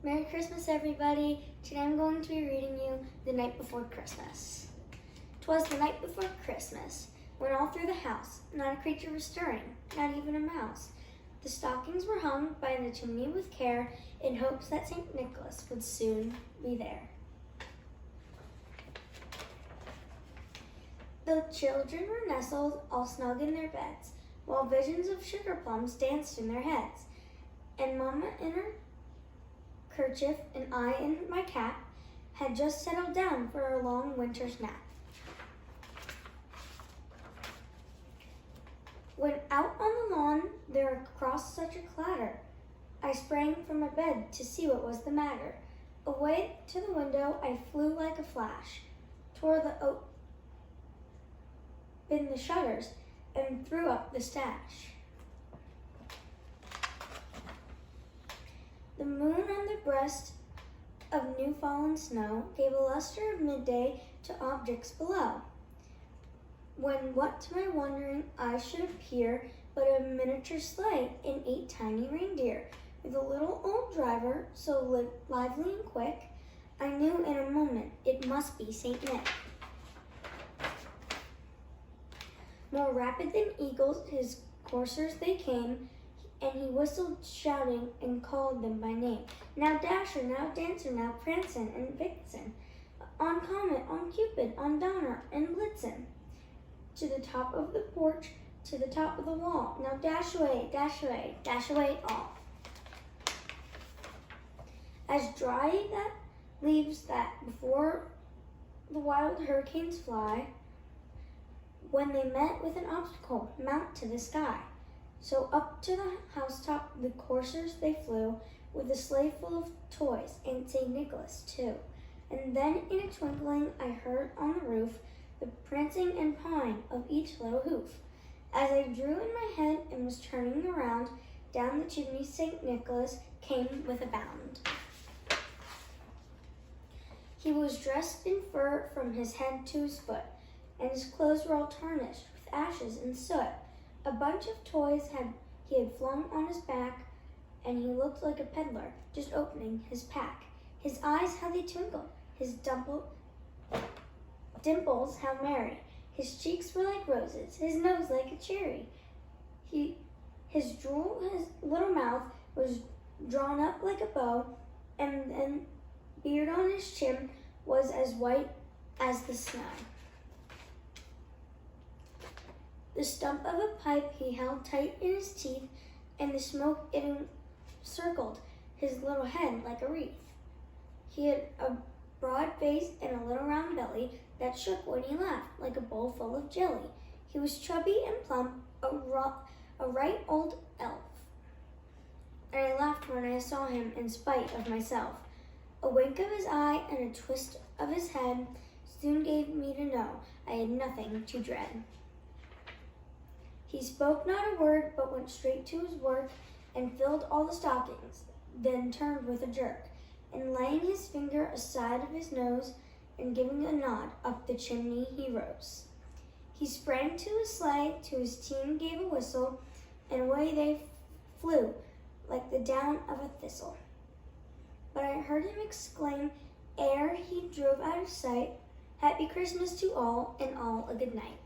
Merry Christmas, everybody. Today I'm going to be reading you The Night Before Christmas. 'Twas the night before Christmas, when all through the house not a creature was stirring, not even a mouse. The stockings were hung by the chimney with care, in hopes that St. Nicholas would soon be there. The children were nestled all snug in their beds, while visions of sugar plums danced in their heads. And Mama in her kerchief and I and my cat had just settled down for a long winter's nap. When out on the lawn there crossed such a clatter, I sprang from my bed to see what was the matter. Away to the window I flew like a flash, tore open the shutters, and threw up the sash. The moon on the breast of new fallen snow gave a luster of midday to objects below, when what to my wondering eyes should appear but a miniature sleigh and 8 tiny reindeer, with a little old driver so lively and quick, I knew in a moment it must be Saint Nick. More rapid than eagles his coursers they came, and he whistled, shouting, and called them by name. Now Dasher, now Dancer, now Prancer and Vixen, on Comet, on Cupid, on Donner and Blitzen, to the top of the porch, to the top of the wall. Now dash away, dash away, dash away all. As dry that leaves that before the wild hurricanes fly, when they met with an obstacle, mount to the sky. So up to the housetop the coursers they flew, with a sleigh full of toys, and St. Nicholas too. And then in a twinkling I heard on the roof the prancing and pawing of each little hoof. As I drew in my head and was turning around, down the chimney St. Nicholas came with a bound. He was dressed in fur from his head to his foot, and his clothes were all tarnished with ashes and soot. A bunch of toys he had flung on his back, and he looked like a peddler just opening his pack. His eyes, how they twinkled, his dimples, how merry. His cheeks were like roses, his nose like a cherry. His little mouth was drawn up like a bow, and beard on his chin was as white as the snow. The stump of a pipe he held tight in his teeth, and the smoke it encircled his little head like a wreath. He had a broad face and a little round belly that shook when he laughed like a bowl full of jelly. He was chubby and plump, a right old elf, and I laughed when I saw him in spite of myself. A wink of his eye and a twist of his head soon gave me to know I had nothing to dread. He spoke not a word, but went straight to his work, and filled all the stockings, then turned with a jerk, and laying his finger aside of his nose, and giving a nod, up the chimney he rose. He sprang to his sleigh, to his team gave a whistle, and away they flew like the down of a thistle. But I heard him exclaim, ere he drove out of sight, "Happy Christmas to all, and all a good night."